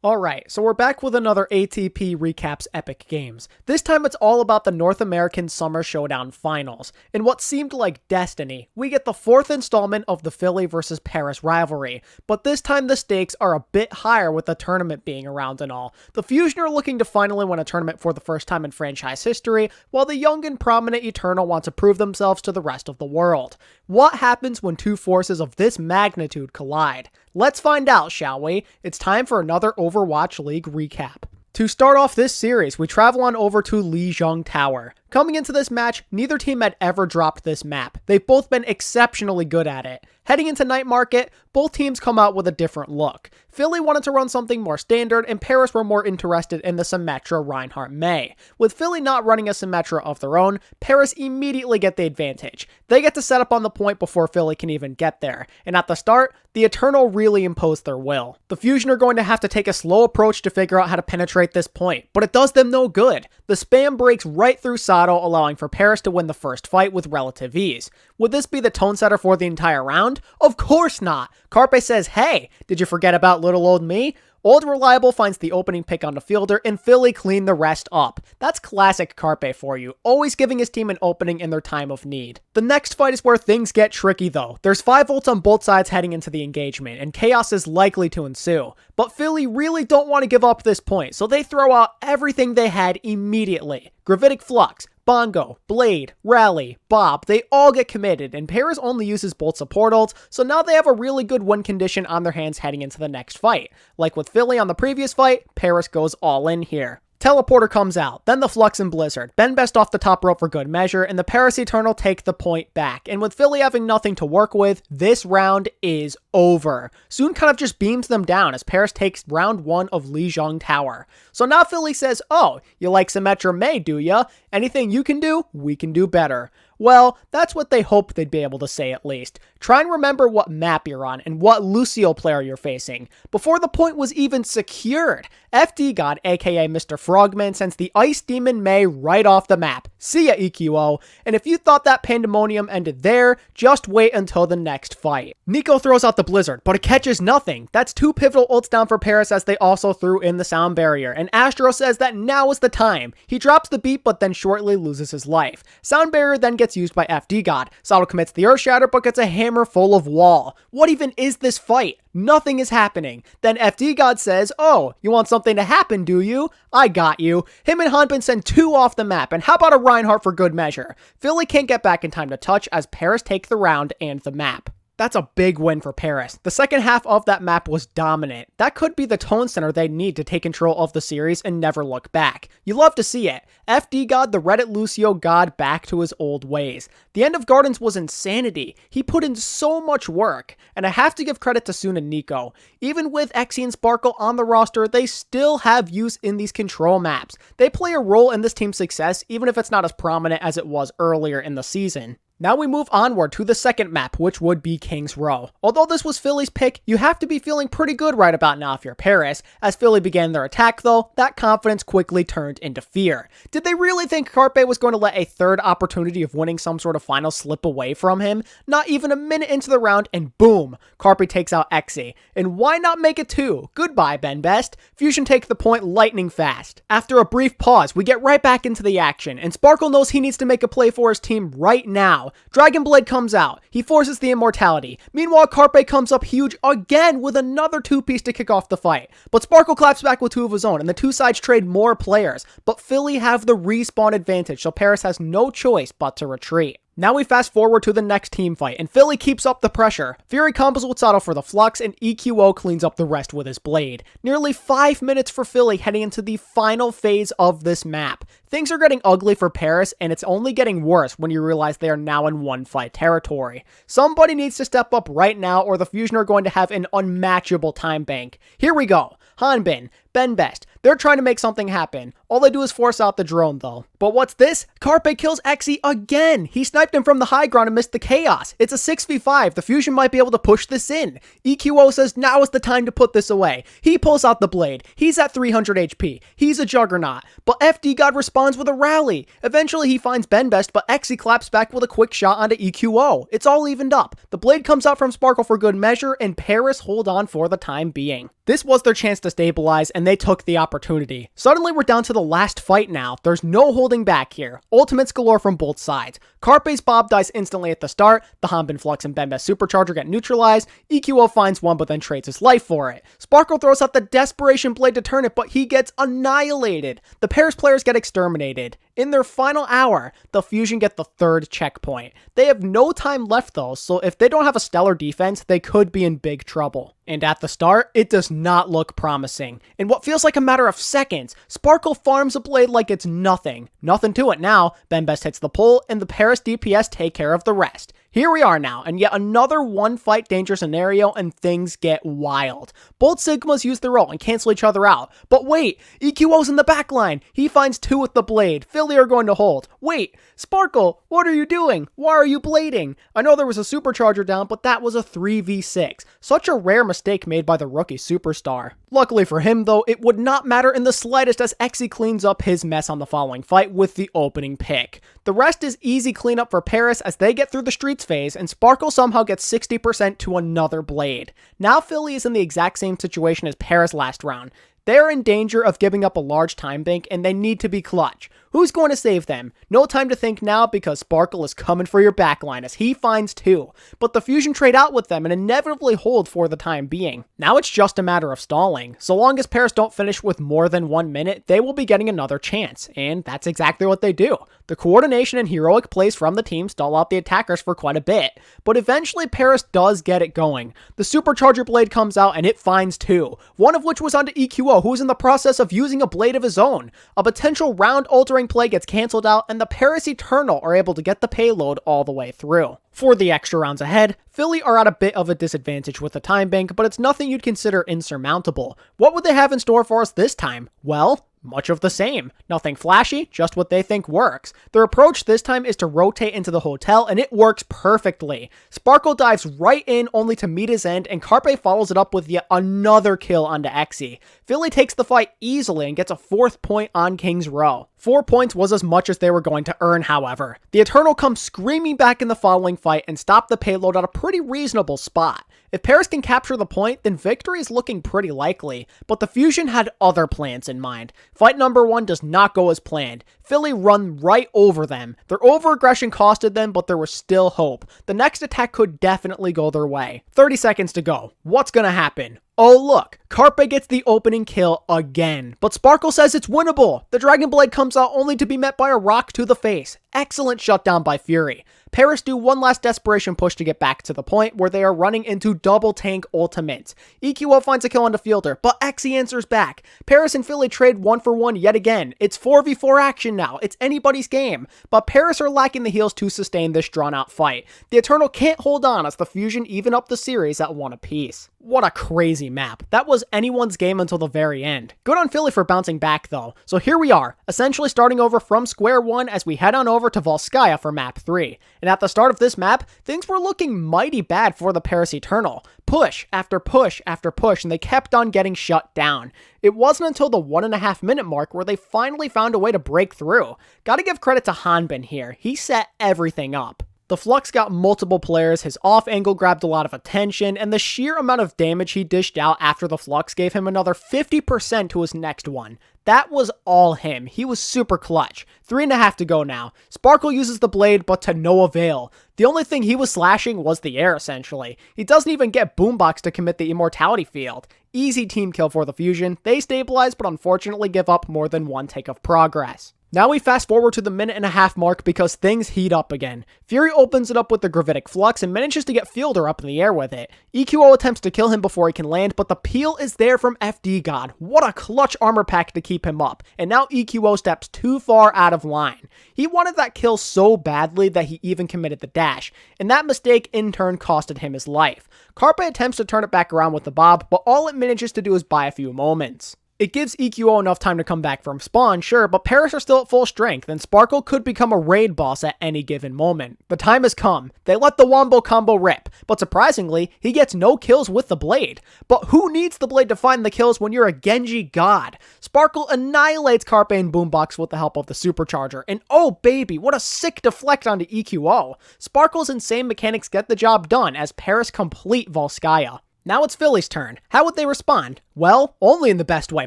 Alright, so we're back with another ATP Recaps Epic Games. This time it's all about the North American Summer Showdown Finals. In what seemed like destiny, we get the fourth installment of the Philly vs Paris rivalry, but this time the stakes are a bit higher with the tournament being around and all. The Fusion are looking to finally win a tournament for the first time in franchise history, while the young and prominent Eternal want to prove themselves to the rest of the world. What happens when two forces of this magnitude collide? Let's find out, shall we? It's time for another Overwatch League recap. To start off this series, we travel on over to Lijiang Tower. Coming into this match, neither team had ever dropped this map. They've both been exceptionally good at it. Heading into Night Market, both teams come out with a different look. Philly wanted to run something more standard, and Paris were more interested in the Symmetra Reinhardt May. With Philly not running a Symmetra of their own, Paris immediately get the advantage. They get to set up on the point before Philly can even get there, and at the start, the Eternal really imposed their will. The Fusion are going to have to take a slow approach to figure out how to penetrate this point, but it does them no good. The spam breaks right through Sato, allowing for Paris to win the first fight with relative ease. Would this be the tone setter for the entire round? Of course not! Carpe says, hey, did you forget about little old me? Old Reliable finds the opening pick on the fielder, and Philly clean the rest up. That's classic Carpe for you, always giving his team an opening in their time of need. The next fight is where things get tricky though. There's 5 ults on both sides heading into the engagement, and chaos is likely to ensue. But Philly really don't want to give up this point, so they throw out everything they had immediately. Gravitic Flux, Bongo, Blade, Rally, Bob, they all get committed, and Paris only uses both support ults, so now they have a really good win condition on their hands heading into the next fight. Like with Philly on the previous fight, Paris goes all in here. Teleporter comes out, then the Flux and Blizzard, Ben Best off the top rope for good measure, and the Paris Eternal take the point back. And with Philly having nothing to work with, this round is over. Soon kind of just beams them down as Paris takes round 1 of Lijiang Tower. So now Philly says, oh, you like Symmetra May, do ya? Anything you can do, we can do better. Well, that's what they hope they'd be able to say at least. Try and remember what map you're on and what Lucio player you're facing. Before the point was even secured, FD God aka Mr. Frogman sends the Ice Demon May right off the map. See ya, EQO. And if you thought that pandemonium ended there, just wait until the next fight. Nico throws out the Blizzard, but it catches nothing. That's 2 pivotal ults down for Paris as they also threw in the sound barrier. And Astro says that now is the time. He drops the beat but then shortly loses his life. Sound barrier then gets used by FD God. Sato commits the Earth Shatter but gets a hammer full of wall. What even is this fight? Nothing is happening. Then FD God says, oh, you want something to happen, do you? I got you. Him and Hanbin send 2 off the map, and how about a Reinhardt for good measure? Philly can't get back in time to touch as Paris take the round and the map. That's a big win for Paris. The second half of that map was dominant. That could be the tone center they need to take control of the series and never look back. You love to see it. FD God, the Reddit Lucio God, back to his old ways. The end of Gardens was insanity. He put in so much work, and I have to give credit to Soon and Nico. Even with Exy and Sparkle on the roster, they still have use in these control maps. They play a role in this team's success, even if it's not as prominent as it was earlier in the season. Now we move onward to the second map, which would be King's Row. Although this was Philly's pick, you have to be feeling pretty good right about now if you're Paris. As Philly began their attack though, that confidence quickly turned into fear. Did they really think Carpe was going to let a third opportunity of winning some sort of final slip away from him? Not even a minute into the round and boom, Carpe takes out Exy. And why not make it 2? Goodbye, Ben Best. Fusion take the point lightning fast. After a brief pause, we get right back into the action, and Sparkle knows he needs to make a play for his team right now. Dragon Blade comes out. He forces the immortality. Meanwhile, Carpe comes up huge again with another 2-piece to kick off the fight. But Sparkle claps back with 2 of his own, and the 2 sides trade more players. But Philly have the respawn advantage, so Paris has no choice but to retreat. Now we fast forward to the next team fight, and Philly keeps up the pressure. Fury combos with Sato for the Flux, and EQO cleans up the rest with his Blade. Nearly 5 minutes for Philly heading into the final phase of this map. Things are getting ugly for Paris, and it's only getting worse when you realize they are now in 1-fight territory. Somebody needs to step up right now, or the Fusion are going to have an unmatchable time bank. Here we go. Hanbin, Ben Best, they're trying to make something happen. All they do is force out the drone though. But what's this? Carpe kills Xe again! He sniped him from the high ground and missed the chaos. It's a 6v5, the Fusion might be able to push this in. EQO says now is the time to put this away. He pulls out the blade. He's at 300 HP. He's a juggernaut. But FD God responds with a rally. Eventually he finds Benbest, but Xe claps back with a quick shot onto EQO. It's all evened up. The blade comes out from Sparkle for good measure, and Paris hold on for the time being. This was their chance to stabilize, and they took the opportunity. Suddenly we're down to the last fight now. There's no holding back here. Ultimates galore from both sides. Carpe's Bob dies instantly at the start. The Hanbin Flux and Benbest Supercharger get neutralized. EQO finds one but then trades his life for it. Sparkle throws out the Desperation Blade to turn it, but he gets annihilated. The Paris players get exterminated. In their final hour, the Fusion get the third checkpoint. They have no time left though, so if they don't have a stellar defense, they could be in big trouble. And at the start, it does not look promising. In what feels like a matter of seconds, Sparkle farms a blade like it's nothing. Nothing to it now. Benbest hits the pole, and the Paris DPS take care of the rest. Here we are now, and yet another one-fight danger scenario, and things get wild. Both Sigmas use their ult and cancel each other out. But wait, EQO's in the backline. He finds two with the blade. Philly are going to hold. Wait, Sparkle, what are you doing? Why are you blading? I know there was a supercharger down, but that was a 3v6. Such a rare mistake made by the rookie superstar. Luckily for him though, it would not matter in the slightest as Xe cleans up his mess on the following fight with the opening pick. The rest is easy cleanup for Paris as they get through the streets phase, and Sparkle somehow gets 60% to another blade. Now Philly is in the exact same situation as Paris last round. They're in danger of giving up a large time bank, and they need to be clutch. Who's going to save them? No time to think now because Sparkle is coming for your backline as he finds two. But the Fusion trade out with them and inevitably hold for the time being. Now it's just a matter of stalling. So long as Paris don't finish with more than 1 minute, they will be getting another chance. And that's exactly what they do. The coordination and heroic plays from the team stall out the attackers for quite a bit. But eventually Paris does get it going. The Supercharger blade comes out and it finds two. One of which was onto EQO, who is in the process of using a blade of his own. A potential round altering play gets cancelled out, and the Paris Eternal are able to get the payload all the way through. For the extra rounds ahead, Philly are at a bit of a disadvantage with the time bank, but it's nothing you'd consider insurmountable. What would they have in store for us this time? Well, much of the same. Nothing flashy, just what they think works. Their approach this time is to rotate into the hotel, and it works perfectly. Sparkle dives right in only to meet his end, and Carpe follows it up with yet another kill onto Xe. Philly takes the fight easily and gets a 4th point on King's Row. 4 points was as much as they were going to earn, however. The Eternal comes screaming back in the following fight and stop the payload at a pretty reasonable spot. If Paris can capture the point, then victory is looking pretty likely, but the Fusion had other plans in mind. Fight number 1 does not go as planned. Philly run right over them. Their overaggression costed them, but there was still hope. The next attack could definitely go their way. 30 seconds to go. What's gonna happen? Oh look, Carpe gets the opening kill again, but Sparkle says it's winnable. The Dragon Blade comes out only to be met by a rock to the face. Excellent shutdown by Fury. Paris do one last desperation push to get back to the point where they are running into double tank ultimates. EQO finds a kill on the fielder, but Xe answers back. Paris and Philly trade 1 for 1 yet again. It's 4v4 action now. It's anybody's game, but Paris are lacking the heals to sustain this drawn out fight. The Eternal can't hold on as the Fusion even up the series at 1 apiece. What a crazy map. That was anyone's game until the very end. Good on Philly for bouncing back though. So here we are, essentially starting over from square one as we head on over to Volskaya for map 3. And at the start of this map, things were looking mighty bad for the Paris Eternal. Push after push after push, and they kept on getting shut down. It wasn't until the 1.5 minute mark where they finally found a way to break through. Gotta give credit to Hanbin here. He set everything up. The Flux got multiple players, his off angle grabbed a lot of attention, and the sheer amount of damage he dished out after the Flux gave him another 50% to his next one. That was all him. He was super clutch. 3.5 to go now. Sparkle uses the blade, but to no avail. The only thing he was slashing was the air, essentially. He doesn't even get Boombox to commit the immortality field. Easy team kill for the Fusion. They stabilize, but unfortunately give up more than one take of progress. Now we fast forward to the 1.5 minute mark because things heat up again. Fury opens it up with the Gravitic Flux and manages to get Fielder up in the air with it. EQO attempts to kill him before he can land, but the peel is there from FD God. What a clutch armor pack to keep him up. And now EQO steps too far out of line. He wanted that kill so badly that he even committed the dash, and that mistake in turn costed him his life. Carpe attempts to turn it back around with the Bob, but all it manages to do is buy a few moments. It gives EQO enough time to come back from spawn, sure, but Paris are still at full strength, and Sparkle could become a raid boss at any given moment. The time has come. They let the Wombo combo rip, but surprisingly, he gets no kills with the blade. But who needs the blade to find the kills when you're a Genji god? Sparkle annihilates Carpe and Boombox with the help of the supercharger, and oh baby, what a sick deflect onto EQO. Sparkle's insane mechanics get the job done as Paris complete Volskaya. Now it's Philly's turn. How would they respond? Well, only in the best way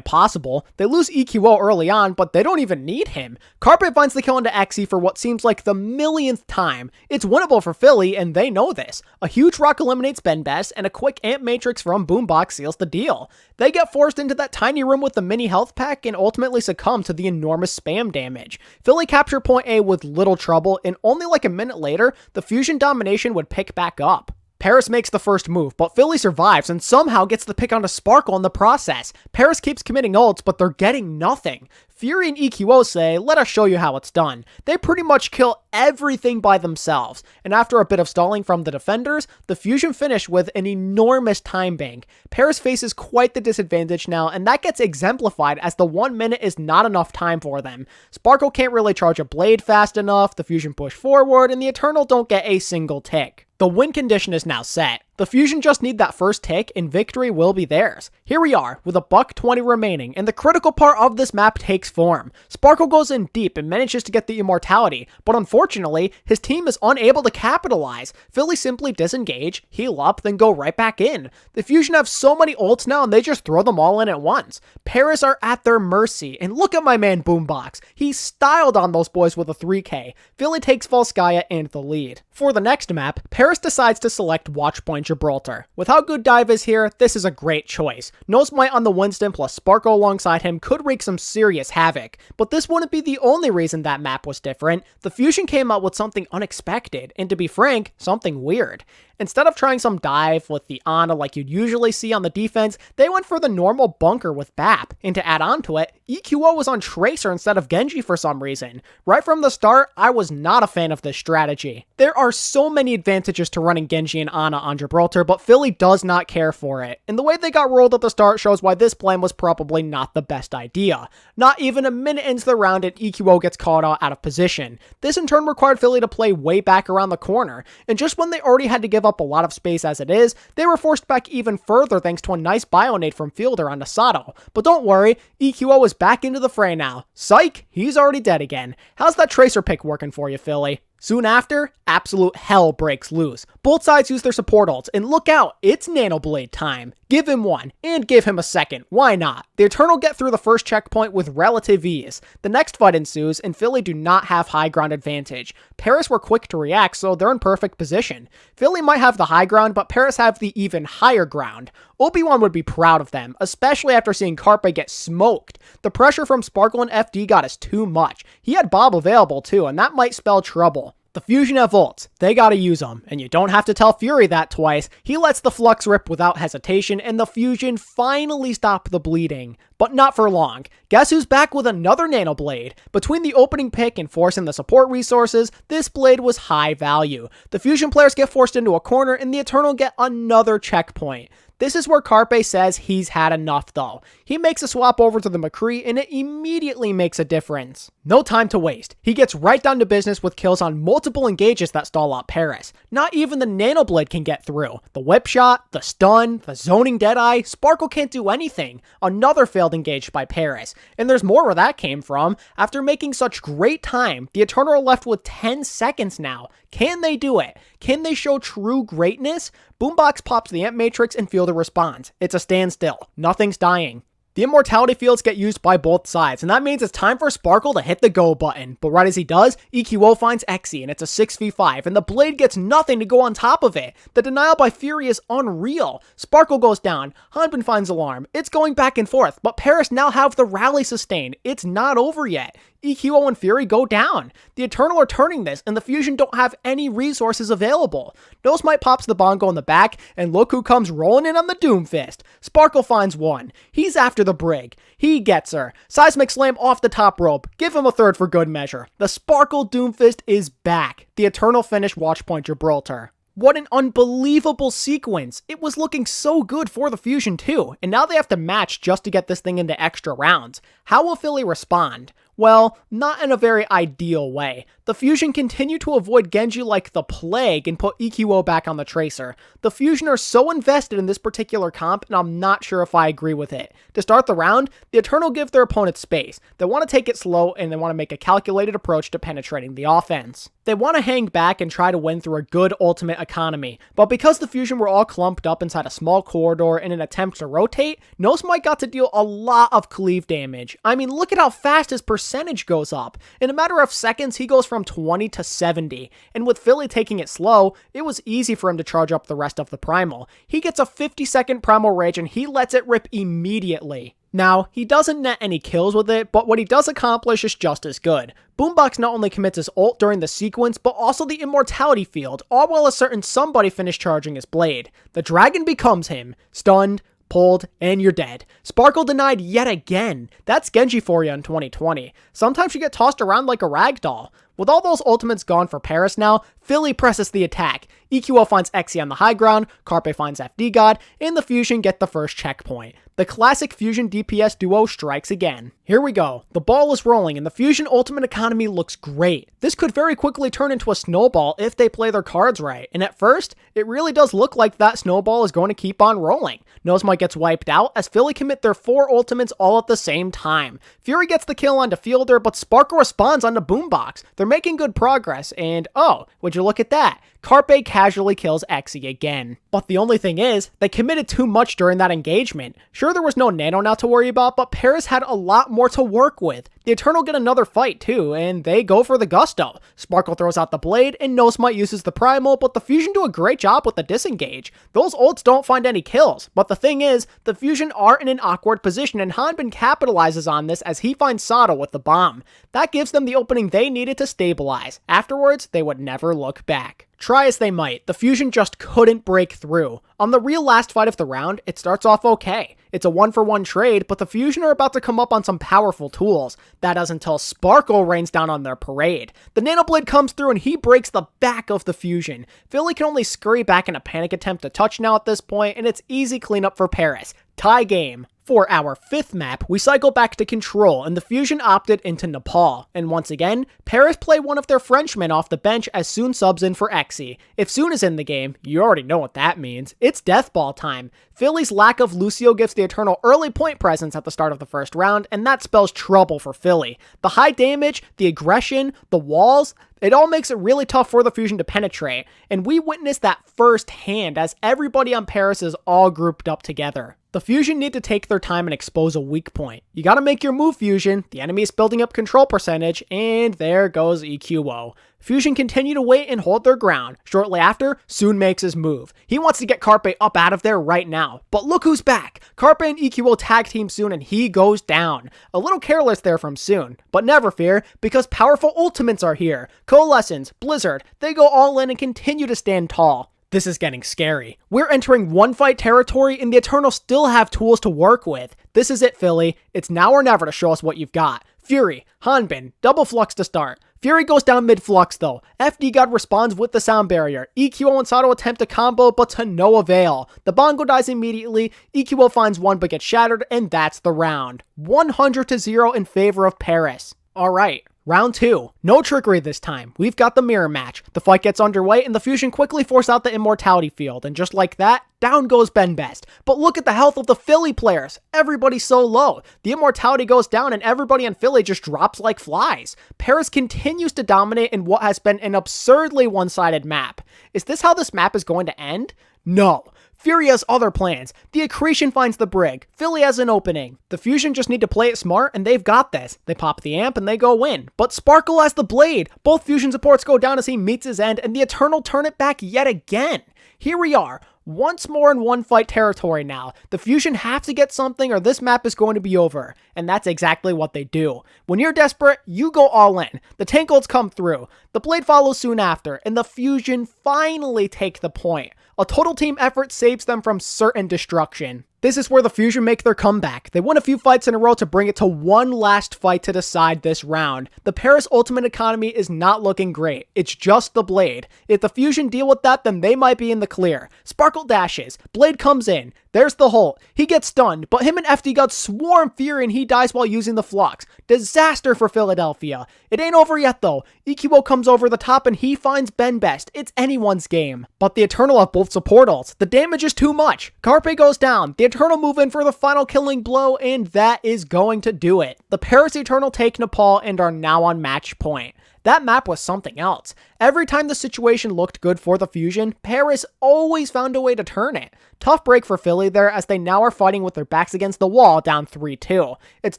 possible. They lose EQO early on, but they don't even need him. Carpe finds the kill into Xe for what seems like the millionth time. It's winnable for Philly, and they know this. A huge rock eliminates Benbest, and a quick Amp Matrix from Boombox seals the deal. They get forced into that tiny room with the mini health pack and ultimately succumb to the enormous spam damage. Philly capture point A with little trouble, and only like a minute later, the fusion domination would pick back up. Paris makes the first move, but Philly survives and somehow gets the pick onto Sparkle in the process. Paris keeps committing ults, but they're getting nothing. Fury and EQO say, let us show you how it's done. They pretty much kill everything by themselves, and after a bit of stalling from the defenders, the fusion finished with an enormous time bank. Paris faces quite the disadvantage now, and that gets exemplified as the 1 minute is not enough time for them. Sparkle can't really charge a blade fast enough, the fusion push forward, and the Eternal don't get a single tick. The win condition is now set. The Fusion just need that first tick and victory will be theirs. Here we are with a $120 remaining and the critical part of this map takes form. Sparkle goes in deep and manages to get the immortality, but unfortunately his team is unable to capitalize. Philly simply disengage, heal up, then go right back in. The Fusion have so many ults now and they just throw them all in at once. Paris are at their mercy, and look at my man Boombox. He styled on those boys with a 3k. Philly takes Volskaya and the lead. For the next map, Paris decides to select Watchpoint Gibraltar. With how good Dive is here, this is a great choice. Nosemight on the Winston plus Sparkle alongside him could wreak some serious havoc, but this wouldn't be the only reason that map was different. The Fusion came out with something unexpected, and to be frank, something weird. Instead of trying some dive with the Ana like you'd usually see on the defense, they went for the normal bunker with BAP, and to add on to it, EQO was on Tracer instead of Genji for some reason. Right from the start, I was not a fan of this strategy. There are so many advantages to running Genji and Ana on Gibraltar, but Philly does not care for it, and the way they got rolled at the start shows why this plan was probably not the best idea. Not even a minute into the round and EQO gets caught out of position. This in turn required Philly to play way back around the corner, and just when they already had to give up a lot of space as it is, they were forced back even further thanks to a nice bionade from Fielder on Sato. But don't worry, EQO is back into the fray now. Psych, he's already dead again. How's that Tracer pick working for you, Philly? Soon after, absolute hell breaks loose. Both sides use their support ults, and look out, it's Nanoblade time. Give him one, and give him a second, why not? The Eternal get through the first checkpoint with relative ease. The next fight ensues, and Philly do not have high ground advantage. Paris were quick to react, so they're in perfect position. Philly might have the high ground, but Paris have the even higher ground. Obi-Wan would be proud of them, especially after seeing Carpe get smoked. The pressure from Sparkle and FD got us too much. He had Bob available too, and that might spell trouble. The Fusion have ults, they gotta use them, and you don't have to tell Fury that twice. He lets the Flux rip without hesitation, and the Fusion finally stop the bleeding. But not for long. Guess who's back with another Nanoblade? Between the opening pick and forcing the support resources, this blade was high value. The Fusion players get forced into a corner, and the Eternal get another checkpoint. This is where Carpe says he's had enough though. He makes a swap over to the McCree and it immediately makes a difference. No time to waste. He gets right down to business with kills on multiple engages that stall out Paris. Not even the Nanoblade can get through. The whip shot, the stun, the zoning Deadeye, Sparkle can't do anything. Another failed engage by Paris. And there's more where that came from. After making such great time, the Eternal are left with 10 seconds now. Can they do it? Can they show true greatness? Boombox pops the Amp Matrix and Fielder responds. It's a standstill. Nothing's dying. The immortality fields get used by both sides, and that means it's time for Sparkle to hit the go button. But right as he does, EQO finds Xe, and it's a 6v5, and the blade gets nothing to go on top of it. The denial by Fury is unreal. Sparkle goes down, Hanbin finds Alarm. It's going back and forth, but Paris now have the rally sustained. It's not over yet. EQO and Fury go down. The Eternal are turning this, and the Fusion don't have any resources available. Nosemight pops the bongo in the back, and look who comes rolling in on the Doomfist. Sparkle finds one. He's after the Brig. He gets her. Seismic Slam off the top rope. Give him a third for good measure. The Sparkle Doomfist is back. The Eternal finish Watchpoint Gibraltar. What an unbelievable sequence. It was looking so good for the Fusion too, and now they have to match just to get this thing into extra rounds. How will Philly respond? Well, not in a very ideal way. The Fusion continue to avoid Genji like the plague and put EQO back on the Tracer. The Fusion are so invested in this particular comp, and I'm not sure if I agree with it. To start the round, the Eternal give their opponent space. They want to take it slow, and they want to make a calculated approach to penetrating the offense. They want to hang back and try to win through a good ultimate economy, but because the Fusion were all clumped up inside a small corridor in an attempt to rotate, Nosmite got to deal a lot of cleave damage. I mean, look at how fast his percentage goes up. In a matter of seconds, he goes from 20 to 70, and with Philly taking it slow, it was easy for him to charge up the rest of the Primal. He gets a 50-second Primal Rage and he lets it rip immediately. Now, he doesn't net any kills with it, but what he does accomplish is just as good. Boombox not only commits his ult during the sequence, but also the immortality field, all while a certain somebody finished charging his blade. The dragon becomes him, stunned, pulled, and you're dead. Sparkle denied yet again. That's Genji for you in 2020. Sometimes you get tossed around like a ragdoll. With all those ultimates gone for Paris now, Philly presses the attack. EQO finds Xe on the high ground, Carpe finds FD God, and the Fusion get the first checkpoint. The classic Fusion DPS duo strikes again. Here we go. The ball is rolling and the Fusion ultimate economy looks great. This could very quickly turn into a snowball if they play their cards right, and at first, it really does look like that snowball is going to keep on rolling. Nosmite gets wiped out as Philly commit their 4 ultimates all at the same time. Fury gets the kill onto Fielder, but Sparkle responds onto Boombox. They're making good progress, and oh, would you look at that? Carpe casually kills Xe again. But the only thing is, they committed too much during that engagement. Sure, there was no Nano now to worry about, but Paris had a lot more to work with. The Eternal get another fight too, and they go for the gusto. Sparkle throws out the blade, and Nosmite uses the Primal, but the Fusion do a great job with the disengage. Those ults don't find any kills, but the thing is, the Fusion are in an awkward position, and Hanbin capitalizes on this as he finds Sato with the bomb. That gives them the opening they needed to stabilize. Afterwards, they would never look back. Try as they might, the Fusion just couldn't break through. On the real last fight of the round, it starts off okay. It's a 1-for-1 trade, but the Fusion are about to come up on some powerful tools. That is until Sparkle rains down on their parade. The Nano Blade comes through and he breaks the back of the Fusion. Philly can only scurry back in a panic attempt to touch now at this point, and it's easy cleanup for Paris. Tie game. For our 5th map, we cycle back to Control, and the Fusion opted into Nepal. And once again, Paris play one of their Frenchmen off the bench as Soon subs in for Xe. If Soon is in the game, you already know what that means. It's deathball time. Philly's lack of Lucio gives the Eternal early point presence at the start of the first round, and that spells trouble for Philly. The high damage, the aggression, the walls, it all makes it really tough for the Fusion to penetrate, and we witnessed that firsthand as everybody on Paris is all grouped up together. The Fusion need to take their time and expose a weak point. You gotta make your move, Fusion. The enemy is building up control percentage, and there goes EQO. Fusion continue to wait and hold their ground. Shortly after, Soon makes his move. He wants to get Carpe up out of there right now. But look who's back! Carpe and EQO tag team Soon and he goes down. A little careless there from Soon. But never fear, because powerful ultimates are here. Coalescence, Blizzard, they go all in and continue to stand tall. This is getting scary. We're entering one-fight territory and the Eternal still have tools to work with. This is it, Philly. It's now or never to show us what you've got. Fury, Hanbin, double flux to start. Fury goes down mid-flux though. FD God responds with the sound barrier. EQO and Sato attempt a combo, but to no avail. The Bongo dies immediately, EQO finds one but gets shattered, and that's the round. 100-0 in favor of Paris. Alright. Round 2. No trickery this time. We've got the mirror match. The fight gets underway and the Fusion quickly force out the immortality field, and just like that, down goes Ben Best. But look at the health of the Philly players. Everybody's so low. The immortality goes down and everybody on Philly just drops like flies. Paris continues to dominate in what has been an absurdly one-sided map. Is this how this map is going to end? No. Fury has other plans. The Accretion finds the Brig. Philly has an opening. The Fusion just need to play it smart, and they've got this. They pop the amp, and they go in. But Sparkle has the Blade. Both Fusion supports go down as he meets his end, and the Eternal turn it back yet again. Here we are. Once more in one-fight territory now. The Fusion have to get something or this map is going to be over. And that's exactly what they do. When you're desperate, you go all in. The tank ults come through. The Blade follows soon after, and the Fusion finally take the point. A total team effort saves them from certain destruction. This is where the Fusion make their comeback. They win a few fights in a row to bring it to one last fight to decide this round. The Paris ultimate economy is not looking great. It's just the Blade. If the Fusion deal with that, then they might be in the clear. Sparkle dashes. Blade comes in. There's the Holt. He gets stunned, but him and FD God swarm Fury and he dies while using the Flux. Disaster for Philadelphia. It ain't over yet though. EQO comes over the top and he finds Ben Best. It's anyone's game. But the Eternal have both support ults. The damage is too much. Carpe goes down. The Eternal move in for the final killing blow and that is going to do it. The Paris Eternal take Nepal and are now on match point. That map was something else. Every time the situation looked good for the Fusion, Paris always found a way to turn it. Tough break for Philly there as they now are fighting with their backs against the wall down 3-2. It's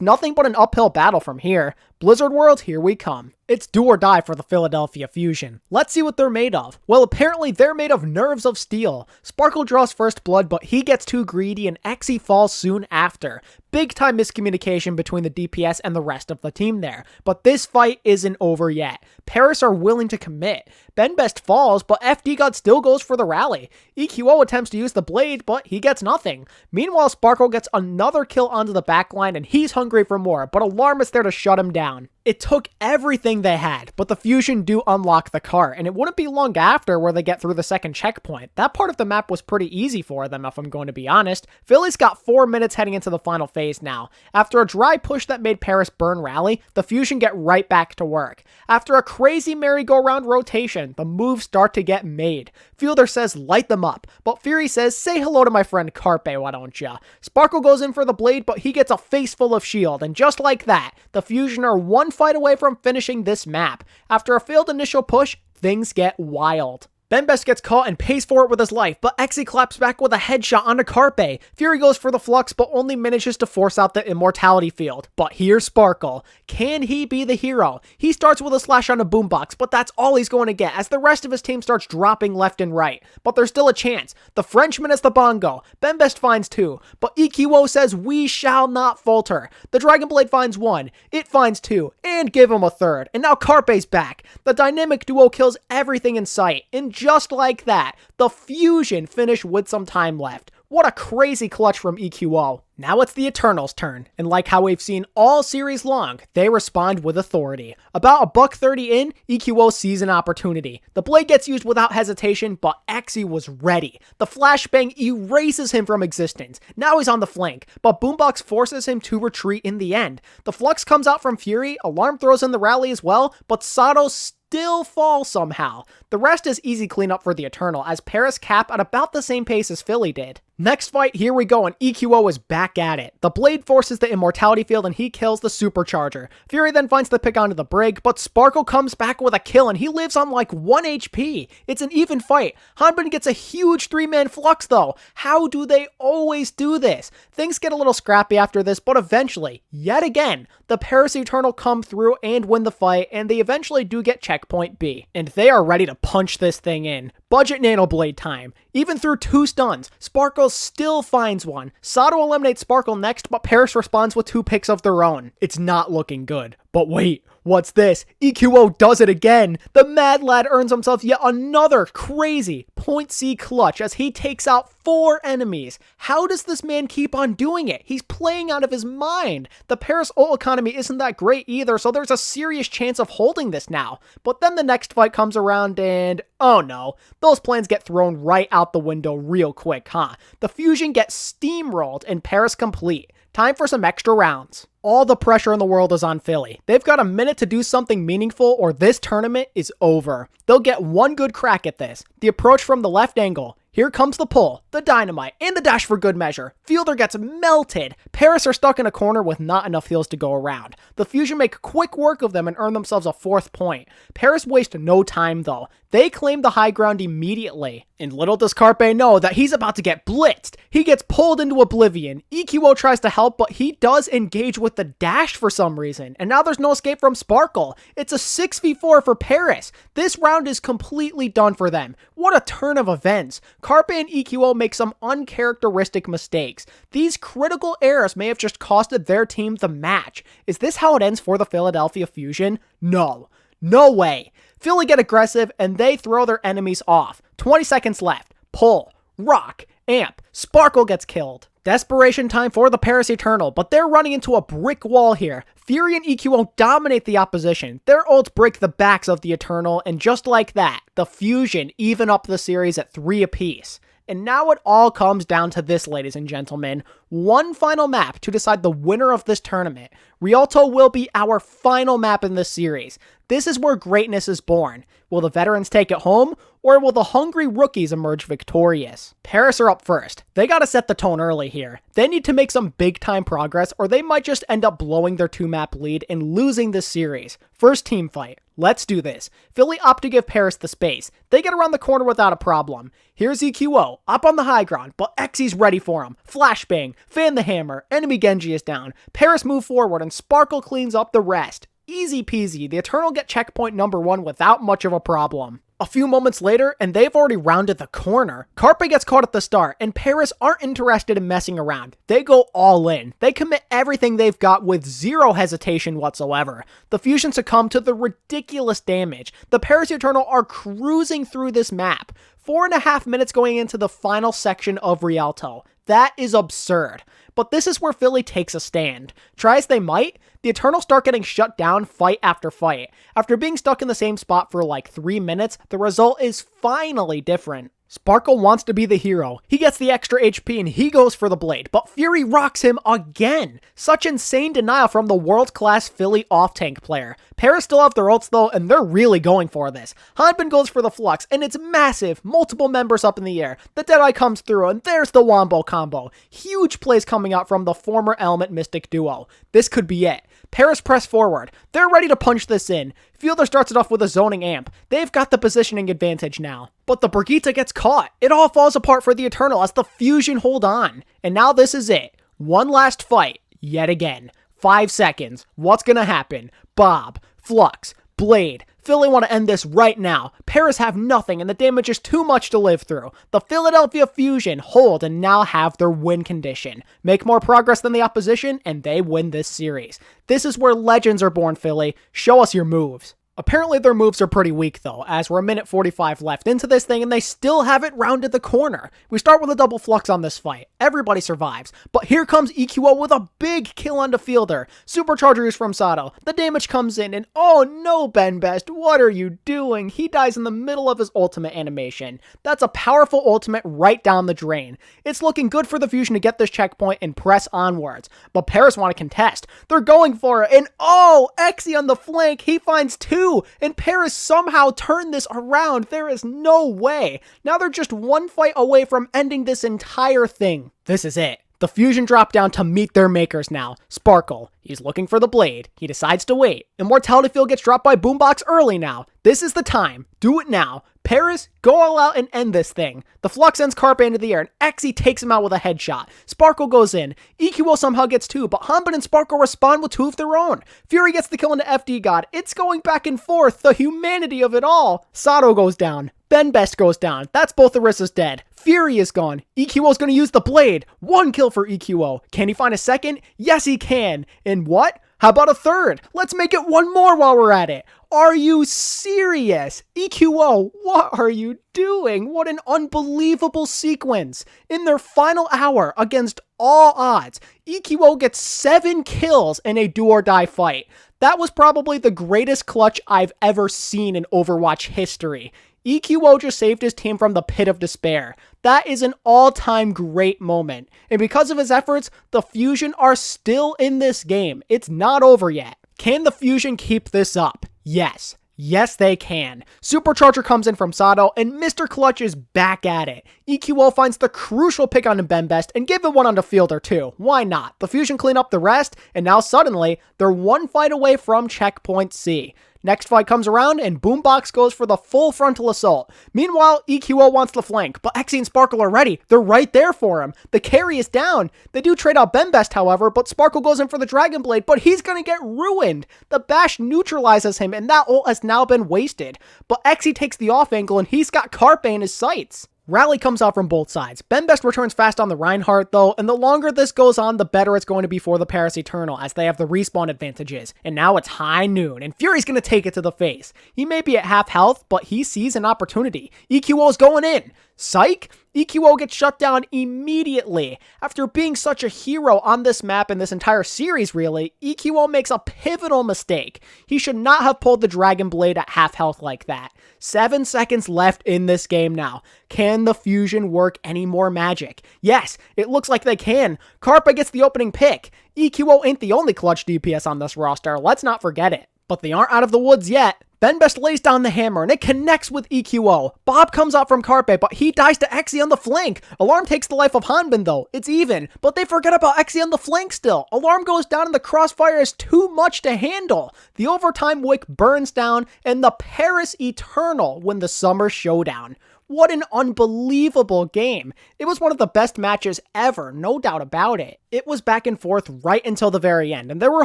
nothing but an uphill battle from here. Blizzard World, here we come. It's do or die for the Philadelphia Fusion. Let's see what they're made of. Well, apparently they're made of nerves of steel. Sparkle draws first blood, but he gets too greedy and Xe falls soon after. Big time miscommunication between the DPS and the rest of the team there. But this fight isn't over yet. Paris are willing to commit. Ben Best falls, but FD God still goes for the rally. EQO attempts to use the Blade, but he gets nothing. Meanwhile, Sparkle gets another kill onto the backline and he's hungry for more, but Alarm is there to shut him down. It took everything they had, but the Fusion do unlock the cart, and it wouldn't be long after where they get through the second checkpoint. That part of the map was pretty easy for them, if I'm going to be honest. Philly's got 4 minutes heading into the final phase now. After a dry push that made Paris burn rally, the Fusion get right back to work. After a crazy merry-go-round rotation, the moves start to get made. Fielder says light them up, but Fury says say hello to my friend Carpe, why don't ya? Sparkle goes in for the Blade, but he gets a face full of shield, and just like that, the Fusion are one fight away from finishing this map. After a failed initial push, things get wild. Ben Best gets caught and pays for it with his life, but Xe claps back with a headshot onto Carpe. Fury goes for the Flux, but only manages to force out the Immortality field. But here's Sparkle. Can he be the hero? He starts with a slash on a boombox, but that's all he's going to get as the rest of his team starts dropping left and right. But there's still a chance. The Frenchman is the bongo. Ben Best finds 2, but EQO says we shall not falter. The Dragon Blade finds 1, it finds 2, and give him a 3rd. And now Carpe's back. The dynamic duo kills everything in sight. And just like that, the Fusion finish with some time left. What a crazy clutch from EQO. Now it's the Eternals' turn, and like how we've seen all series long, they respond with authority. About $1:30 in, EQO sees an opportunity. The Blade gets used without hesitation, but Xe was ready. The flashbang erases him from existence. Now he's on the flank, but Boombox forces him to retreat in the end. The Flux comes out from Fury, Alarm throws in the rally as well, but Sato still falls somehow. The rest is easy cleanup for the Eternal, as Paris cap at about the same pace as Philly did. Next fight, here we go, and EQO is back at it. The Blade forces the Immortality field and he kills the Supercharger. Fury then finds the pick onto the Brig, but Sparkle comes back with a kill and he lives on like 1 HP. It's an even fight. Hanbin gets a huge 3-man Flux though. How do they always do this? Things get a little scrappy after this, but eventually, yet again, the Paris Eternal come through and win the fight, and they eventually do get checkpoint B. And they are ready to punch this thing in. Budget Nano Blade time. Even through 2 stuns, Sparkle still finds one. Sato eliminates Sparkle next, but Paris responds with 2 picks of their own. It's not looking good. But wait, what's this? EQO does it again. The Mad Lad earns himself yet another crazy point C clutch as he takes out 4 enemies. How does this man keep on doing it? He's playing out of his mind. The Paris ult economy isn't that great either, so there's a serious chance of holding this now. But then the next fight comes around and, oh no, those plans get thrown right out the window real quick, huh? The Fusion gets steamrolled and Paris complete. Time for some extra rounds. All the pressure in the world is on Philly. They've got a minute to do something meaningful or this tournament is over. They'll get one good crack at this. The approach from the left angle. Here comes the pull, the dynamite, and the dash for good measure. Fielder gets melted. Paris are stuck in a corner with not enough heals to go around. The Fusion make quick work of them and earn themselves a 4th point. Paris waste no time though. They claim the high ground immediately. And little does Carpe know that he's about to get blitzed. He gets pulled into oblivion. EQO tries to help, but he does engage with the dash for some reason. And now there's no escape from Sparkle. It's a 6v4 for Paris. This round is completely done for them. What a turn of events. Carpe and EQO make some uncharacteristic mistakes. These critical errors may have just costed their team the match. Is this how it ends for the Philadelphia Fusion? No. No way. Philly get aggressive and they throw their enemies off. 20 seconds left. Pull. Rock. Amp. Sparkle gets killed. Desperation time for the Paris Eternal, but they're running into a brick wall here. Fury and EQO dominate the opposition. Their ults break the backs of the Eternal, and just like that, the Fusion even up the series at 3 apiece. And now it all comes down to this, ladies and gentlemen. One final map to decide the winner of this tournament. Rialto will be our final map in this series. This is where greatness is born. Will the veterans take it home, or will the hungry rookies emerge victorious? Paris are up first. They gotta set the tone early here. They need to make some big time progress, or they might just end up blowing their 2-map lead and losing this series. First team fight. Let's do this. Philly opt to give Paris the space. They get around the corner without a problem. Here's EQO, up on the high ground, but Xy's ready for him. Flashbang, fan the hammer, enemy Genji is down. Paris move forward and Sparkle cleans up the rest. Easy peasy, the Eternal get checkpoint number 1 without much of a problem. A few moments later, and they've already rounded the corner. Carpe gets caught at the start, and Paris aren't interested in messing around. They go all in. They commit everything they've got with zero hesitation whatsoever. The Fusion succumb to the ridiculous damage. The Paris Eternal are cruising through this map. 4.5 minutes going into the final section of Rialto. That is absurd. But this is where Philly takes a stand. Try as they might, the Eternal start getting shut down fight after fight. After being stuck in the same spot for like 3 minutes, the result is finally different. Sparkle wants to be the hero. He gets the extra HP and he goes for the blade, but Fury rocks him again. Such insane denial from the world-class Philly off-tank player. Paris still have their ults though, and they're really going for this. Hanbin goes for the flux, and it's massive. Multiple members up in the air. The Deadeye comes through, and there's the Wombo combo. Huge plays coming out from the former Element Mystic duo. This could be it. Paris press forward. They're ready to punch this in. Fielder starts it off with a zoning amp. They've got the positioning advantage now. But the Brigitte gets caught. It all falls apart for the Eternal as the Fusion hold on. And now this is it. One last fight. Yet again. 5 seconds. What's gonna happen? Bob. Flux. Blade. Philly want to end this right now. Paris have nothing and the damage is too much to live through. The Philadelphia Fusion hold and now have their win condition. Make more progress than the opposition and they win this series. This is where legends are born, Philly. Show us your moves. Apparently their moves are pretty weak though, as we're a minute 45 left into this thing and they still haven't rounded the corner. We start with a double flux on this fight. Everybody survives, but here comes EQO with a big kill on the fielder. Supercharger is from Sato. The damage comes in and oh no, Ben Best, what are you doing? He dies in the middle of his ultimate animation. That's a powerful ultimate right down the drain. It's looking good for the Fusion to get this checkpoint and press onwards, but Paris want to contest. They're going for it and oh, Xy on the flank, he finds 2. And Paris somehow turned this around. There is no way. Now they're just one fight away from ending this entire thing. This is it. The Fusion drop down to meet their makers now. Sparkle. He's looking for the blade. He decides to wait. Immortality Field gets dropped by Boombox early now. This is the time. Do it now. Paris, go all out and end this thing. The Flux sends Carpe into the air and Xy takes him out with a headshot. Sparkle goes in. EQO somehow gets 2, but Hanbin and Sparkle respond with 2 of their own. Fury gets the kill into FD God. It's going back and forth. The humanity of it all. Sato goes down. Ben Best goes down. That's both Arissa's dead. Fury is gone. EQO's going to use the blade. 1 kill for EQO. Can he find a second? Yes, he can. And what? How about a third? Let's make it 1 more while we're at it. Are you serious? EQO, what are you doing? What an unbelievable sequence. In their final hour, against all odds, EQO gets 7 kills in a do or die fight. That was probably the greatest clutch I've ever seen in Overwatch history. EQO just saved his team from the pit of despair. That is an all-time great moment. And because of his efforts, the Fusion are still in this game. It's not over yet. Can the Fusion keep this up? Yes. Yes, they can. Supercharger comes in from Sato, and Mr. Clutch is back at it. EQO finds the crucial pick on Ben Best, and give it one on the fielder too. Why not? The Fusion clean up the rest, and now suddenly, they're 1 fight away from checkpoint C. Next fight comes around, and Boombox goes for the full frontal assault. Meanwhile, EQO wants the flank, but Xy and Sparkle are ready. They're right there for him. The carry is down. They do trade out Ben Best, however, but Sparkle goes in for the Dragon Blade, but he's gonna get ruined. The bash neutralizes him, and that ult has now been wasted. But Xy takes the off angle, and he's got Carpe in his sights. Rally comes out from both sides. Ben Best returns fast on the Reinhardt though, and the longer this goes on, the better it's going to be for the Paris Eternal as they have the respawn advantages. And now it's high noon, and Fury's going to take it to the face. He may be at half health, but he sees an opportunity. EQO's going in. Psych! EQO gets shut down immediately. After being such a hero on this map and this entire series, really, EQO makes a pivotal mistake. He should not have pulled the Dragon Blade at half health like that. 7 seconds left in this game now. Can the fusion work any more magic? Yes, it looks like they can. Karpa gets the opening pick. EQO ain't the only clutch DPS on this roster, let's not forget it. But they aren't out of the woods yet. Benbest lays down the hammer and it connects with EQO. Bob comes out from Carpe, but he dies to Exi on the flank. Alarm takes the life of Hanbin though. It's even, but they forget about Exi on the flank still. Alarm goes down and the crossfire is too much to handle. The overtime wick burns down and the Paris Eternal win the Summer Showdown. What an unbelievable game. It was one of the best matches ever, no doubt about it. It was back and forth right until the very end, and there were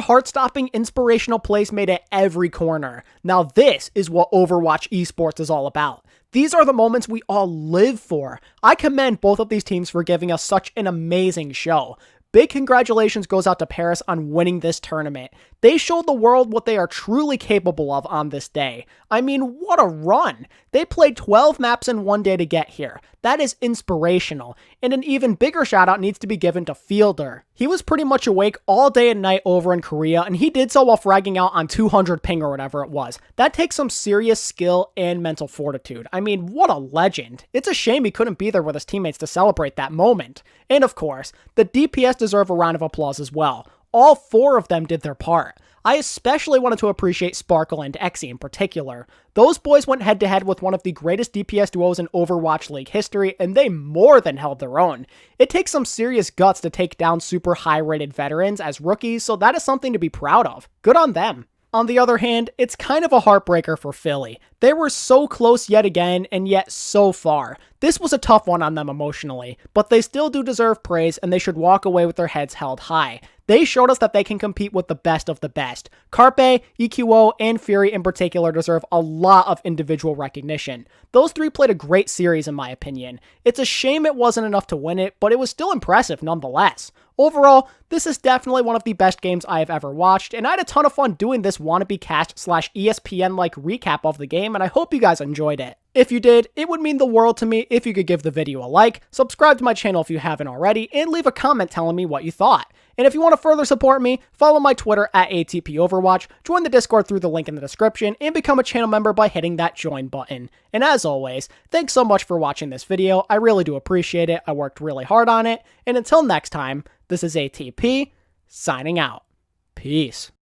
heart-stopping, inspirational plays made at every corner. Now this is what Overwatch esports is all about. These are the moments we all live for. I commend both of these teams for giving us such an amazing show. Big congratulations goes out to Paris on winning this tournament. They showed the world what they are truly capable of on this day. I mean, what a run! They played 12 maps in one day to get here. That is inspirational, and an even bigger shout out needs to be given to Fielder. He was pretty much awake all day and night over in Korea, and he did so while fragging out on 200 ping or whatever it was. That takes some serious skill and mental fortitude. I mean, what a legend. It's a shame he couldn't be there with his teammates to celebrate that moment. And of course, the DPS deserve a round of applause as well. All 4 of them did their part. I especially wanted to appreciate Sparkle and Exi in particular. Those boys went head to head with one of the greatest DPS duos in Overwatch League history, and they more than held their own. It takes some serious guts to take down super high rated veterans as rookies, so that is something to be proud of. Good on them. On the other hand, it's kind of a heartbreaker for Philly. They were so close yet again, and yet so far. This was a tough one on them emotionally, but they still do deserve praise and they should walk away with their heads held high. They showed us that they can compete with the best of the best. Carpe, EQO, and Fury in particular deserve a lot of individual recognition. Those 3 played a great series in my opinion. It's a shame it wasn't enough to win it, but it was still impressive nonetheless. Overall, this is definitely one of the best games I have ever watched, and I had a ton of fun doing this wannabe cast / ESPN-like recap of the game, and I hope you guys enjoyed it. If you did, it would mean the world to me if you could give the video a like, subscribe to my channel if you haven't already, and leave a comment telling me what you thought. And if you want to further support me, follow my Twitter at ATP Overwatch, join the Discord through the link in the description, and become a channel member by hitting that join button. And as always, thanks so much for watching this video, I really do appreciate it, I worked really hard on it, and until next time, this is ATP, signing out. Peace.